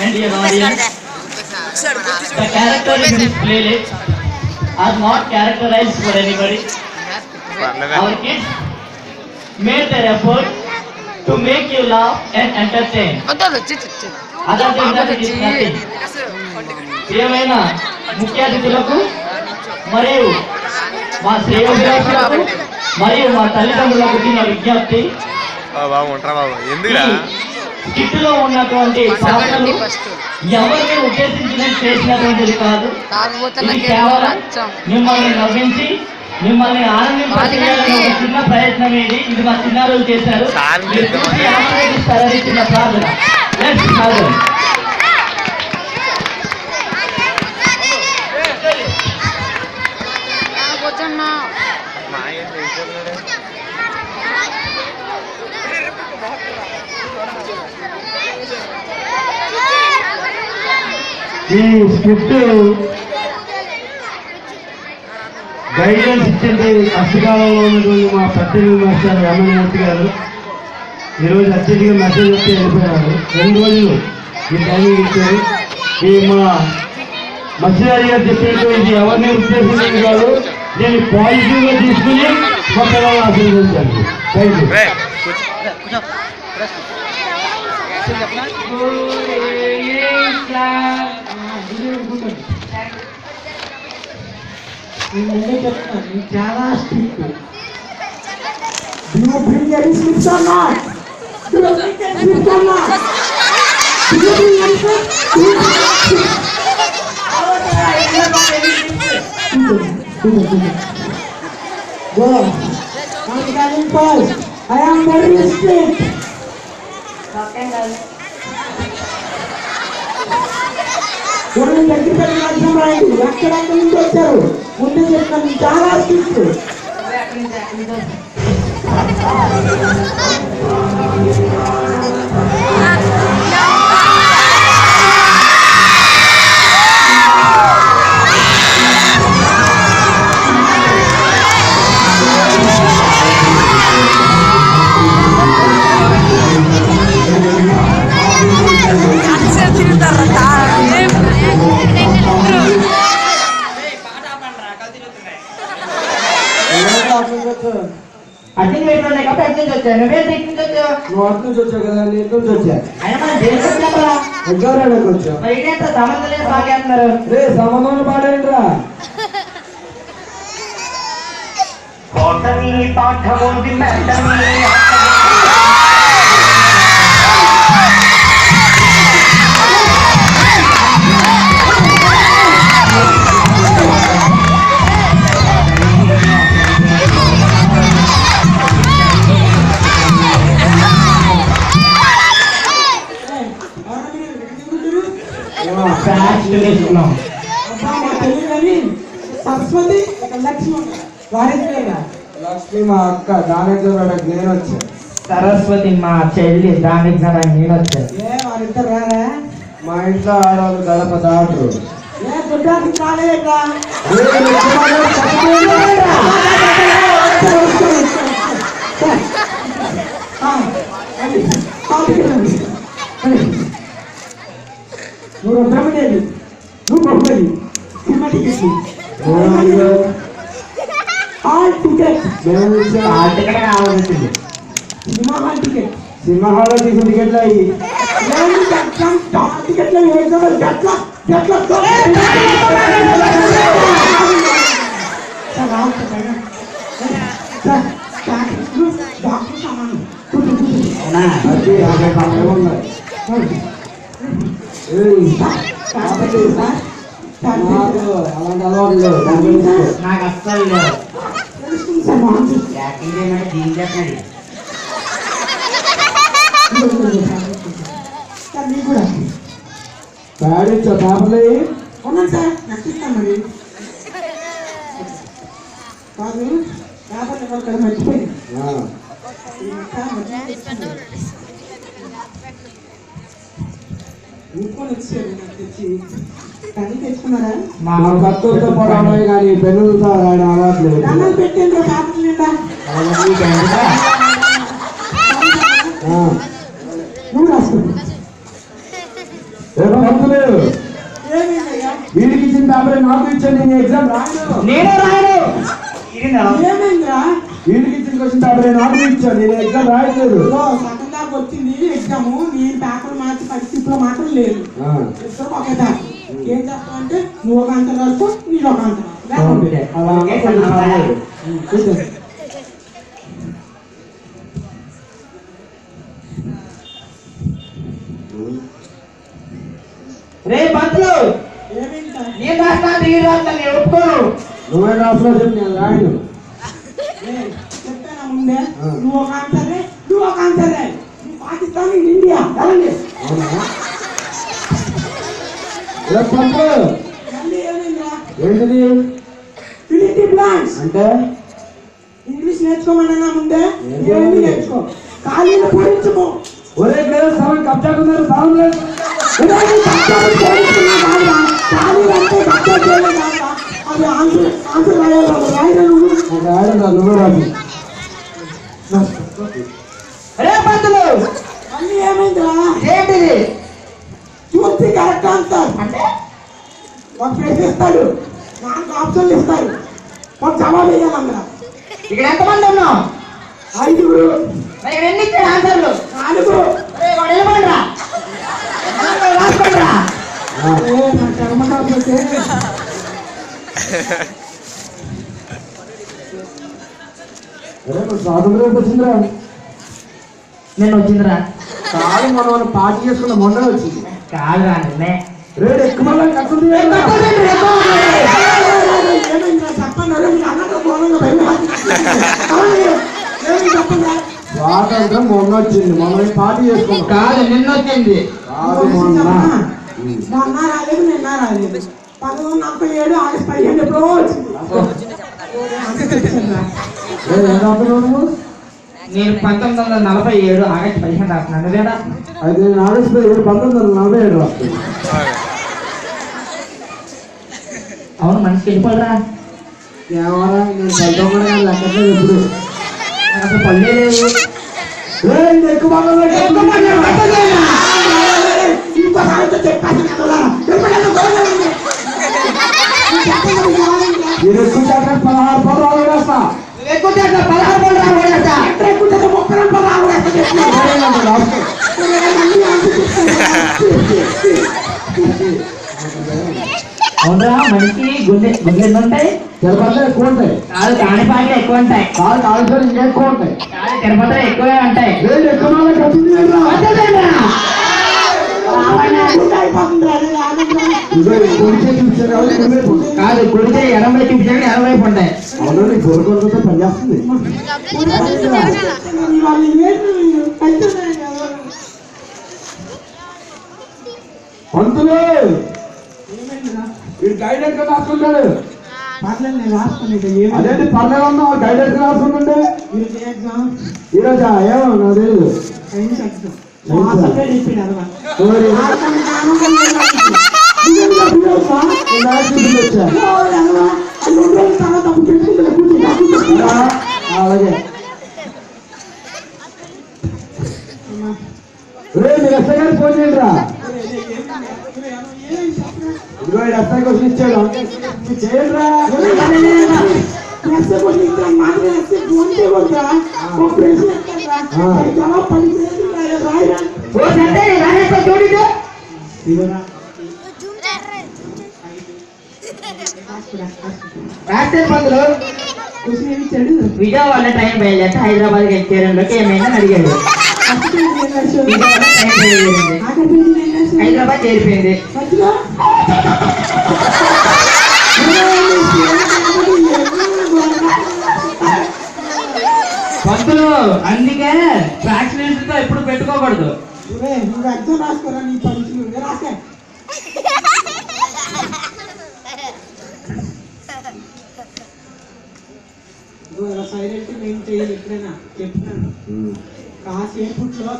and dear audience, the characters in this playlist are not characterized for anybody. Our kids made their effort to make you laugh and entertain. Other than that, it is nothing. ప్రియమైన ముఖ్య అతిథులకు మరియు మా శ్రేయోభిలాషులకు మరియు మా తల్లిదండ్రులకు చిన్న విజ్ఞప్తి, కిట్టులో ఉన్నటువంటి పాత్రలు ఎవరిని ఉద్దేశించి చేసినటువంటిది కాదు. ఇది కేవలం మిమ్మల్ని నవ్వించి మిమ్మల్ని ఆనందించాలని ఒక చిన్న ప్రయత్నం. ఇది మా చిన్నారులు చేశారు. ఆనందిస్తారని చిన్న ప్రార్థన. ఈ స్క్రిప్ట్ గైడెన్స్ ఇచ్చింది కష్టకాలంలో ఉన్నటువంటి మా పత్రిక మాస్టర్ రమణమూర్తి గారు. ఈరోజు అత్యధిక మెసేజ్ వచ్చి వెళ్ళిపోయారు. 2 రోజులు ఈ టైమింగ్ ఇచ్చారు. ఈ మా మత్స్యరాజు గారు చెప్పినట్టు ఇది ఎవరిని ఉద్దేశించింది కాదు, దీన్ని పాజిటివ్గా తీసుకుని మా పిల్లలు ఆశీర్వదించండి. Thank you. చెప్తాను చాలా strict. Do you bring any slips or not? Do you bring any slips or not? Do you bring any slips? Go. I'm coming first. I am very strict. కొన్ని దగ్గర అర్థం రాయండి. ఎక్కడెక్కడి నుంచి వచ్చారు ముందు చెప్తాను. చాలా స్ట్రిక్ట్. అర్థం పెట్టుకున్నాయి కాబట్టి అర్థం వచ్చాను. నువ్వే నుంచి వచ్చావు. నువ్వు అటు నుంచి వచ్చావు కదా, నేను ఇటు నుంచి వచ్చా. అయినా మనం దేశం చెప్పరా ఎగ్జామ్కి వచ్చా. ఇదేంట సంబంధం లేదు బాగేస్తున్నారు. రే సంబంధం పాడేంట్రా. సరస్వతి లక్ష్మి వారిగా లక్ష్మి మా అక్క, దాని ఎగ్జామ్ నేను వచ్చా. సరస్వతి మా చెల్లి, దాని ఎగ్జామ్ నేను వచ్చాను. వారిద్దరు రారా? మా ఇంట్లో ఆడవాళ్ళు గడప దాటరు. గుడ్డానికి కాలేక నువ్వు బ్రహ్మదేవి, నువ్వు Baahubali. Cinema ticket hall ticket కావాల్సింది. Cinema hall ticket. సినిమా హాల్లో తీసిన టికెట్లు అయ్యి టికెట్లు డాక్టర్ సమానం. అలాంటి అలవాటు లేదు నాకు అస్సలు లేదు. తెలుస్తుంది సార్ బాగుంది. యాక్టింగ్ చేయమంటే దీని చెప్పండి. సార్ మీకు కూడా ప్యాడించా పేపర్లు ఉన్నాను సార్. నచ్చిస్తాను మరి కాదు పేపర్లు ఇవ్వాలి కదా, మర్చిపోయింది. ఇంకొని వచ్చారు నాకు తెచ్చి. కానీ తెచ్చుకున్నారా? మా కత్తులతో పొడవడమే కానీ పెన్నులతో రాయడం అలవాట్లేదు. దండం పెట్టిండ్రు పేపర్లు నిండా. నువ్వు రాసుకో. ఏమైందయ్యా? వీడికి ఇచ్చిన పేపర్ నాకు ఇచ్చాను, నేను ఎగ్జామ్ రాయను. నేనే రాయను. ఏమైందిరా? వీడికి ఇచ్చిన క్వశ్చన్ పేపర్ నాకు ఇచ్చాను, నేను ఎగ్జామ్ రాయట్లేదు. సగం దాకా వచ్చింది ఎగ్జామ్. నేను పేపర్ మార్చి పరిస్థితిలో మాత్రం లేదు. ఇద్దరు ఒకే దాకా. ఏం చేస్తామంటే నువ్వు ఒక ఆన్సర్ రాసుకో, నేను ఒక ఆన్సర్ రే పంతులు, ఏమైందా? నేను రాస్తాను, నేను రాస్తాను, నేను ఒప్పుకోను. నువ్వే రాసులో చెప్పి నేను రాయను. చెప్పానా ముందే? నువ్వు ఒక ఆన్సర్ నువ్వు ఒక ఆన్సర్ పాకిస్తాన్ ఇండియా వెళ్ళండి. మళ్ళీ ఏమైందా? ఏంటిది ఫిలిటీ బ్లాంక్స్ అంటే? ఇంగ్లీష్ నేర్చుకోమన్నా ముందే ఏమి నేర్చుకో. ఖాళీని పూరించుకో. ఒరే లేదు స్థలం కబ్జాకున్నారు, స్థలం లేదు. ఖాళీ అంటే కబ్జా చేయలేదు కాదా? అది ఆన్సర్ రాయరా నువ్వు? నువ్వు రాదు. రే పంతులు, మళ్ళీ ఏమైందిరా? ఏంటిది? చూస్తే కరెక్ట్ ఆన్సర్ అంటే ఒక ప్రశ్న ఇస్తాడు, 4 ఆప్షన్లు ఇస్తాడు, ఒక జవాబు వేయాలి అందరూ. ఇక్కడ ఎంతమంది ఉన్నాం? 5. మరి ఎన్ని ఇచ్చాడు ఆన్సర్లు? 4. నిలబడరా, రాసుకోండిరా. నా కర్మ కాకపోతే స్వాతంత్రం వచ్చిందిరా. నేను వచ్చిందిరా. కాదు మనం పార్టీ చేసుకున్న మొన్న వచ్చింది. కాదురా నిన్నే. రేడు ఎక్కువ కట్టుంది. ఏమైందిరా చెప్పండి. అన్నట్టు ఘోరంగా చెప్పండి. స్వాతంత్రం మొన్న వచ్చింది, మనం పార్టీ చేసుకున్నాం. కాదు నిన్న వచ్చింది. కాదు మొన్న. మొన్న రాలేదు, నిన్న రాలేదు. 1947 ఆగస్టు 15 ఎప్పుడో వచ్చింది. నేను 1947 ఆగస్టు 15 రాస్తున్నాను. లేదా అయితే నేను ఆగస్టు 1947 రాస్తాను. అవును, మనిషికి వెళ్ళిపోరా. ఏమరా నేను చదువుకోవడం లెక్కలేదు ఎప్పుడు. అసలు పల్లె లేవు. ఎక్కువ నేను ఎక్కువ 16 పదాలు వేస్తా. ఎక్కువ 16 పళ్ళు రాబోయేస్తా. అవునరా, మనిషికి గుండె ఎన్ని ఉంటాయి? తిరుపతిలో ఎక్కువ ఉంటాయి. కాదు, కాణిపాకలు ఎక్కువ ఉంటాయి. కాదు కాళేశ్వరం ఇంకా ఎక్కువ ఉంటాయి. కాదు, తిరుపతిలో ఎక్కువే ఉంటాయి. రేటు ఎక్కువ కాదు, కుడితే 80 చూపించాడు, 80 ఉంటాయి. అవును, నీకు కోరుకోవడంతో పనిచేస్తుంది. పంతులు వీడు గైడెడ్ గా రాసుకుంటాడు. అదేంటి పర్లేదు అన్నా, గైడెడ్ గా రాసుకుంటుండే. ఈరోజా ఏమో నాకు తెలియదు. అలాగే మీరు ఎస్ఐ గారికి ఫోన్ చేయండి రా. ఇదిగో ఎస్ఐ క్వశ్చన్ ఇచ్చాడు, చేయండి రా. రాష్ట్ర పంతులు విజయవాడ ట్రైన్ బయలుదేరి హైదరాబాద్ ఎక్కేరంలోకి ఏమైనా అడిగాడు. హైదరాబాద్ చేరిపోయింది. పంతులు అందుకే వ్యాక్సినేషన్ తో ఎప్పుడు పెట్టుకోకూడదు. ఎగ్జామ్ రాసుకోరా నీ పరీక్షలు రాసే. సైలెంట్ మెయిన్ చేయాలి. ఎప్పుడైనా చెప్తున్నాను, కాసేపట్లో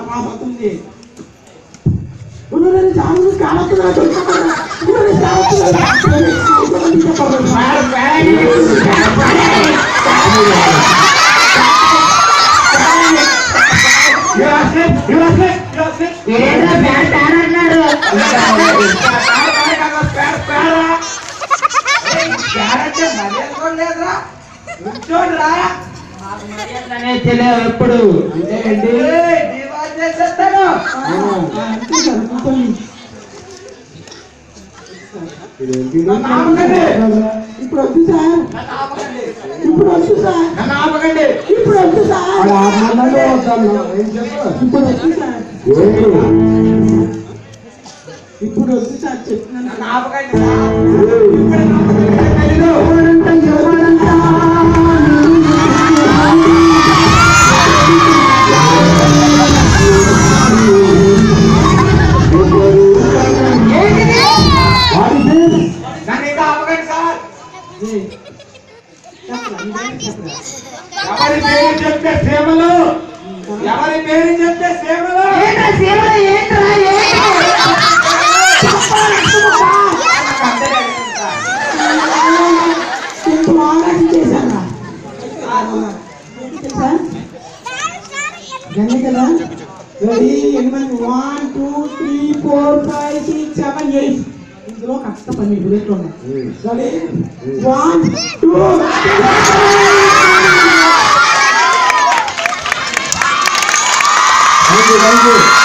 రాబోతుంది. ఏంటో ప్యాడ్ ప్యాడ్ అంటున్నాడు. తెలియదు ఎప్పుడు అంటే ఏంటి చేసేస్తాను. ఇప్పుడు వద్దు సార్, ఇప్పుడు వద్దు సార్, ఇప్పుడు వద్దు సార్, ఇప్పుడు వద్దు సార్, ఇప్పుడు వద్దు సార్ చెప్తున్నాను. ఎవరి పేరు చెప్తే సేవలు, ఎవరి పేరు చెప్తే సేవలు. కదా రెడీ 1 2 3 4 5 6 7 8 ఇందులో కష్ట పని బుల్లెట్లు ఉన్నాయి. Ready 1 2 thank you.